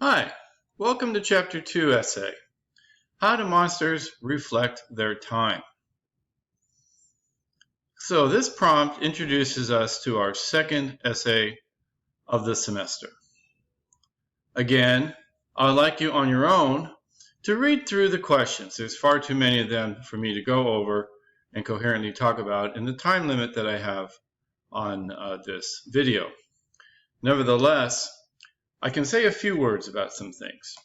Hi, welcome to Chapter 2 essay, How Do Monsters Reflect Their Time? So this prompt introduces us to our second essay of the semester. Again, I'd like you on your own to read through the questions. There's far too many of them for me to go over and coherently talk about in the time limit that I have on this video. Nevertheless, I can say a few words about some things.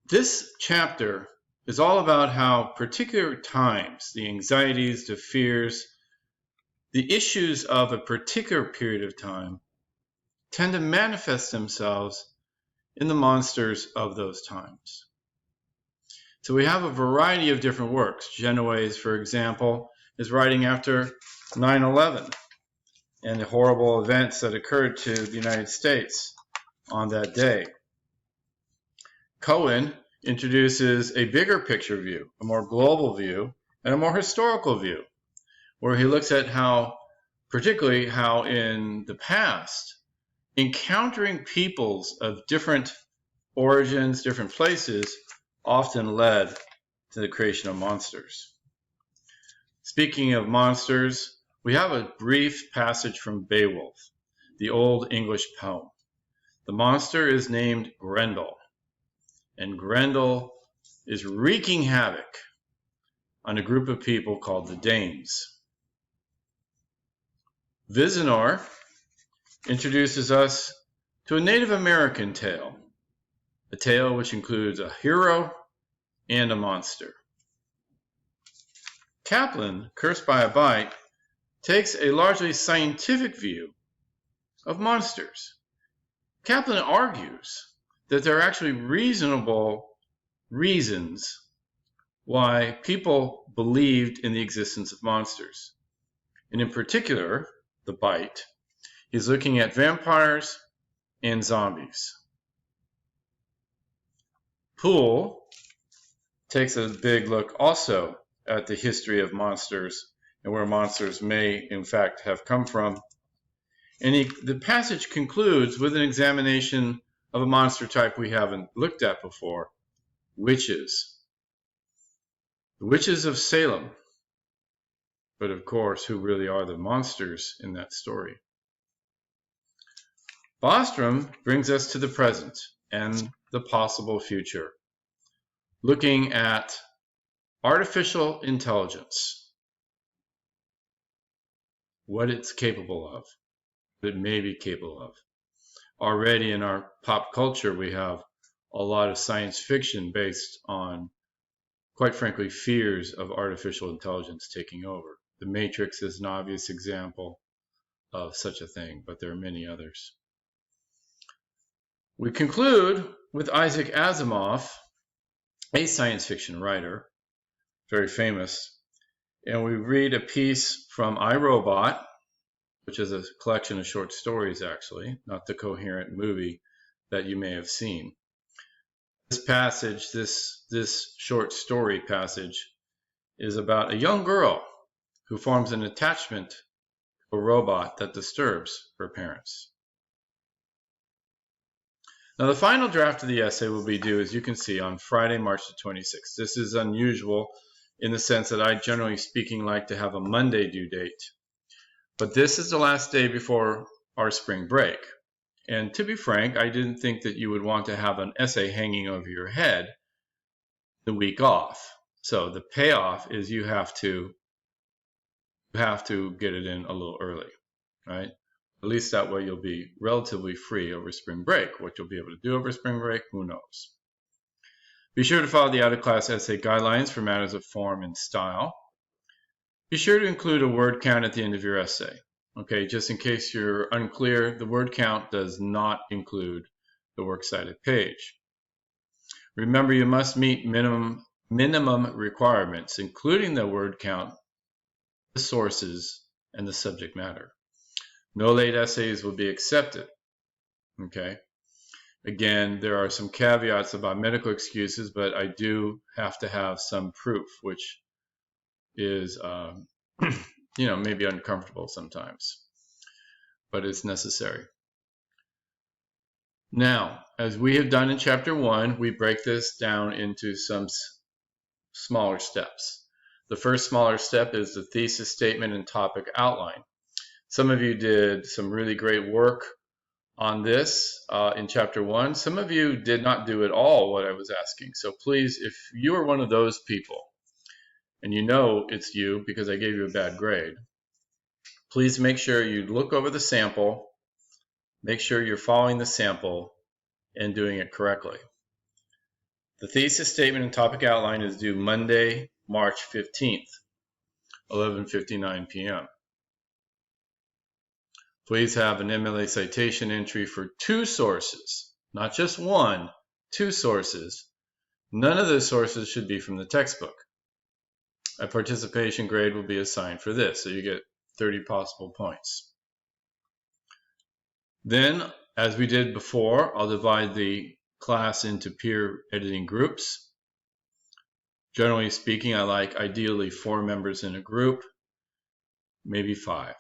This chapter is all about how particular times, the anxieties, the fears, the issues of a particular period of time tend to manifest themselves in the monsters of those times. So we have a variety of different works. Genoese, for example, is writing after 9/11 and the horrible events that occurred to the United States on that day. Cohen introduces a bigger picture view, a more global view, and a more historical view, where he looks at particularly how in the past, encountering peoples of different origins, different places, often led to the creation of monsters. Speaking of monsters, we have a brief passage from Beowulf, the Old English poem. The monster is named Grendel, and Grendel is wreaking havoc on a group of people called the Danes. Vizenor introduces us to a Native American tale, a tale which includes a hero and a monster. Kaplan, Cursed by a Bite, takes a largely scientific view of monsters. Kaplan argues that there are actually reasonable reasons why people believed in the existence of monsters. And in particular, the Bite, he's looking at vampires and zombies. Poole takes a big look also at the history of monsters and where monsters may in fact have come from. And the passage concludes with an examination of a monster type we haven't looked at before, witches. The witches of Salem. But of course, who really are the monsters in that story? Bostrom brings us to the present and the possible future, looking at artificial intelligence, what it's capable of, what it may be capable of. Already in our pop culture, we have a lot of science fiction based on, quite frankly, fears of artificial intelligence taking over. The Matrix is an obvious example of such a thing, but there are many others. We conclude with Isaac Asimov, a science fiction writer, very famous, and we read a piece from I, Robot, which is a collection of short stories, actually, not the coherent movie that you may have seen. This passage, this short story passage, is about a young girl who forms an attachment to a robot that disturbs her parents. Now, the final draft of the essay will be due, as you can see, on Friday, March the 26th. This is unusual in the sense that I, generally speaking, like to have a Monday due date. But this is the last day before our spring break. And to be frank, I didn't think that you would want to have an essay hanging over your head the week off. So the payoff is you have to get it in a little early, right? At least that way you'll be relatively free over spring break. What you'll be able to do over spring break, who knows? Be sure to follow the out-of-class essay guidelines for matters of form and style. Be sure to include a word count at the end of your essay. Okay, just in case you're unclear, the word count does not include the works cited page. Remember, you must meet minimum requirements, including the word count, the sources, and the subject matter. No late essays will be accepted. Okay. Again, there are some caveats about medical excuses, but I do have to have some proof, which is, maybe uncomfortable sometimes, but it's necessary. Now, as we have done in Chapter 1, we break this down into some smaller steps. The first smaller step is the thesis statement and topic outline. Some of you did some really great work on this in Chapter 1. Some of you did not do at all what I was asking. So please, if you are one of those people, and you know it's you because I gave you a bad grade, please make sure you look over the sample, make sure you're following the sample and doing it correctly. The thesis statement and topic outline is due Monday, March 15th, 11:59 p.m. Please have an MLA citation entry for 2 sources, not just 1, 2 sources. None of those sources should be from the textbook. A participation grade will be assigned for this, so you get 30 possible points. Then, as we did before, I'll divide the class into peer editing groups. Generally speaking, I like ideally 4 members in a group, maybe 5.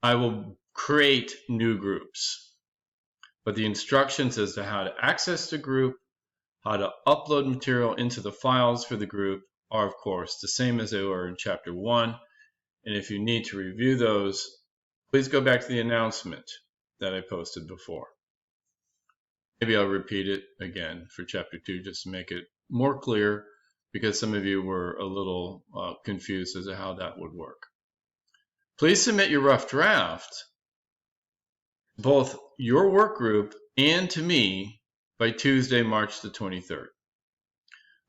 I will create new groups, but the instructions as to how to access the group, how to upload material into the files for the group are, of course, the same as they were in Chapter 1. And if you need to review those, please go back to the announcement that I posted before. Maybe I'll repeat it again for Chapter 2 just to make it more clear, because some of you were a little confused as to how that would work. Please submit your rough draft, both your work group and to me, by Tuesday, March the 23rd.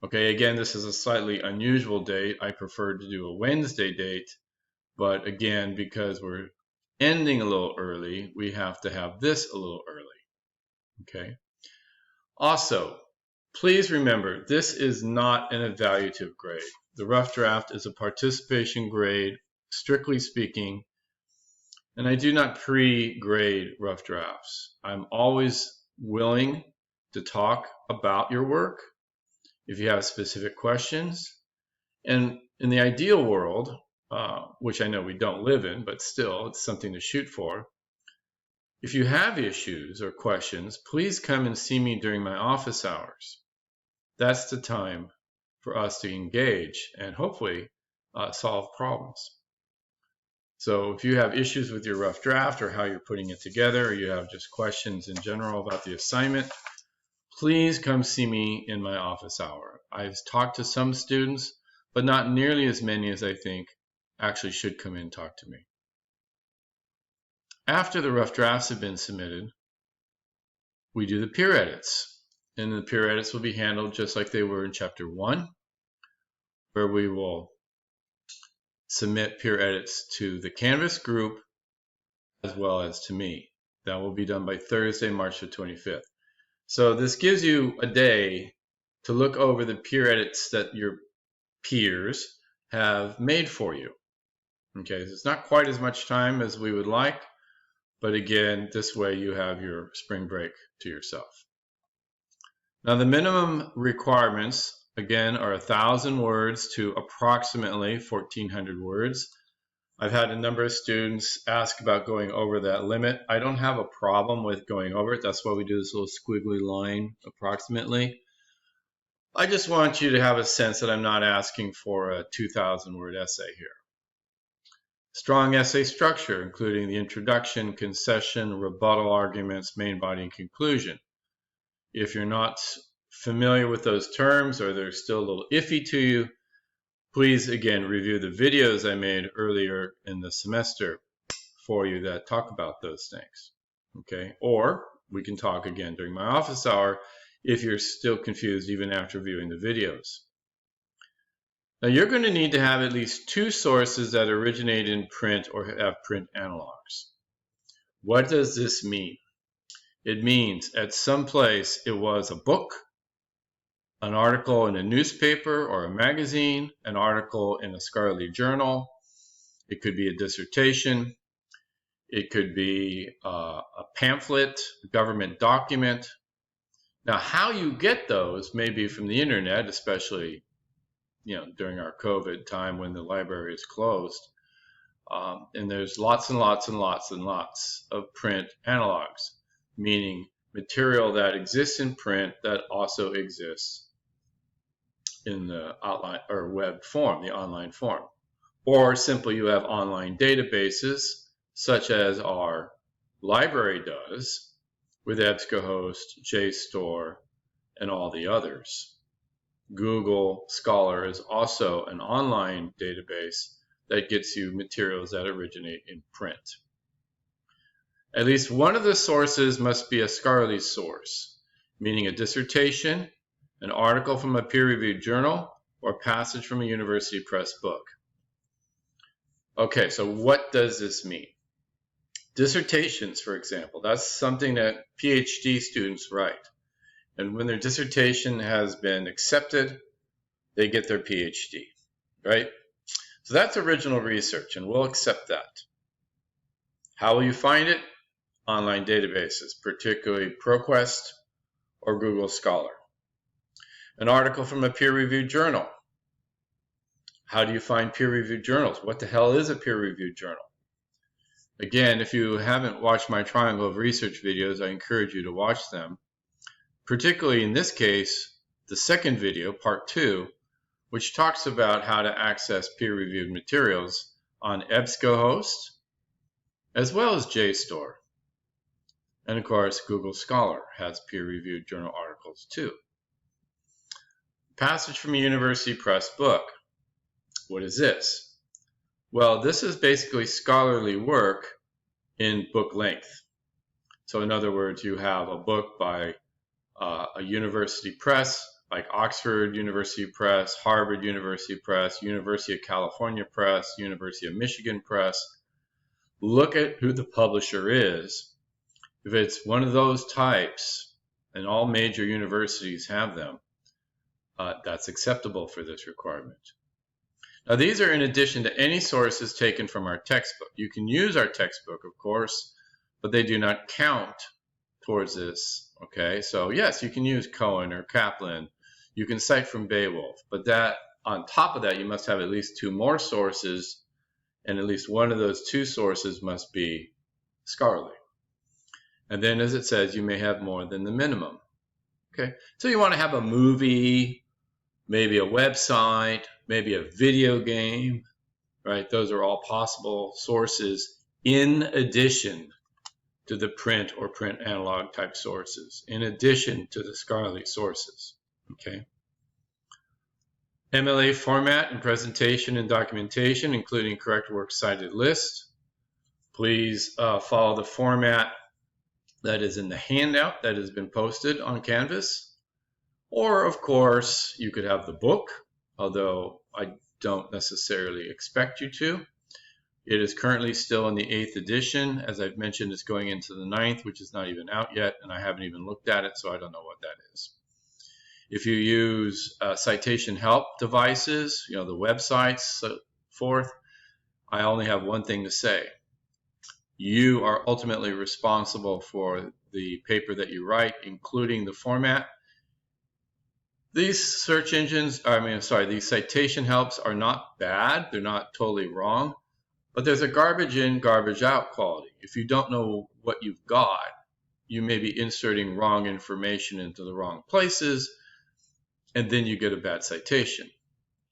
Okay, again, this is a slightly unusual date. I prefer to do a Wednesday date, but again, because we're ending a little early, we have to have this a little early. Okay. Also, please remember, this is not an evaluative grade. The rough draft is a participation grade, strictly speaking, and I do not pre-grade rough drafts. I'm always willing to talk about your work if you have specific questions. And in the ideal world, which I know we don't live in, but still it's something to shoot for, if you have issues or questions, please come and see me during my office hours. That's the time for us to engage and hopefully solve problems. So if you have issues with your rough draft or how you're putting it together, or you have just questions in general about the assignment, please come see me in my office hour. I've talked to some students, but not nearly as many as I think actually should come in and talk to me. After the rough drafts have been submitted, we do the peer edits. And the peer edits will be handled just like they were in Chapter 1, where we will submit peer edits to the Canvas group as well as to me. That will be done by Thursday, March the 25th. So this gives you a day to look over the peer edits that your peers have made for you. Okay, so it's not quite as much time as we would like, but again, this way you have your spring break to yourself. Now the minimum requirements, again, are 1,000 words to approximately 1,400 words. I've had a number of students ask about going over that limit. I don't have a problem with going over it. That's why we do this little squiggly line, approximately. I just want you to have a sense that I'm not asking for a 2,000-word essay here. Strong essay structure, including the introduction, concession, rebuttal arguments, main body, and conclusion. If you're not familiar with those terms or they're still a little iffy to you, please, again, review the videos I made earlier in the semester for you that talk about those things. Okay? Or we can talk again during my office hour if you're still confused even after viewing the videos. Now you're going to need to have at least 2 sources that originate in print or have print analogs. What does this mean? It means at some place it was a book, an article in a newspaper or a magazine, an article in a scholarly journal. It could be a dissertation. It could be a pamphlet, a government document. Now, how you get those may be from the internet, especially during our COVID time when the library is closed. And there's lots and lots and lots and lots of print analogs, meaning material that exists in print that also exists in the outline or web form, the online form. Or simply you have online databases, such as our library does, with EBSCOhost, JSTOR, and all the others. Google Scholar is also an online database that gets you materials that originate in print. At least one of the sources must be a scholarly source, meaning a dissertation, an article from a peer-reviewed journal, or a passage from a university press book. Okay, so what does this mean? Dissertations, for example, that's something that PhD students write. And when their dissertation has been accepted, they get their PhD, right? So that's original research, and we'll accept that. How will you find it? Online databases, particularly ProQuest or Google Scholar. An article from a peer-reviewed journal. How do you find peer-reviewed journals? What the hell is a peer-reviewed journal? Again, if you haven't watched my Triangle of Research videos, I encourage you to watch them. Particularly in this case, the second video, part 2, which talks about how to access peer-reviewed materials on EBSCOhost, as well as JSTOR. And of course, Google Scholar has peer-reviewed journal articles too. Passage from a university press book. What is this? Well, this is basically scholarly work in book length. So in other words, you have a book by a university press, like Oxford University Press, Harvard University Press, University of California Press, University of Michigan Press. Look at who the publisher is. If it's one of those types, and all major universities have them, that's acceptable for this requirement. Now, these are in addition to any sources taken from our textbook. You can use our textbook, of course, but they do not count towards this. Okay, so yes, you can use Cohen or Kaplan. You can cite from Beowulf, but that on top of that, you must have at least 2 more sources, and at least one of those 2 sources must be scholarly. And then, as it says, you may have more than the minimum. Okay, so you want to have a movie, maybe a website, maybe a video game, right? Those are all possible sources in addition to the print or print analog type sources, in addition to the scholarly sources, okay? MLA format and presentation and documentation, including correct works cited list. Please follow the format that is in the handout that has been posted on Canvas. Or, of course, you could have the book, although I don't necessarily expect you to. It is currently still in the 8th edition. As I've mentioned, it's going into the 9th, which is not even out yet, and I haven't even looked at it, so I don't know what that is. If you use citation help devices, the websites, so forth, I only have one thing to say. You are ultimately responsible for the paper that you write, including the format. These search engines, these citation helps are not bad. They're not totally wrong. But there's a garbage in, garbage out quality. If you don't know what you've got, you may be inserting wrong information into the wrong places, and then you get a bad citation.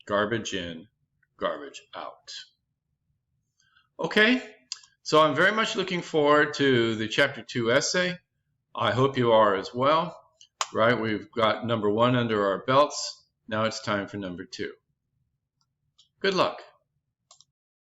Garbage in, garbage out. Okay, so I'm very much looking forward to the Chapter 2 essay. I hope you are as well. Right, we've got number 1 under our belts. Now it's time for number 2. Good luck.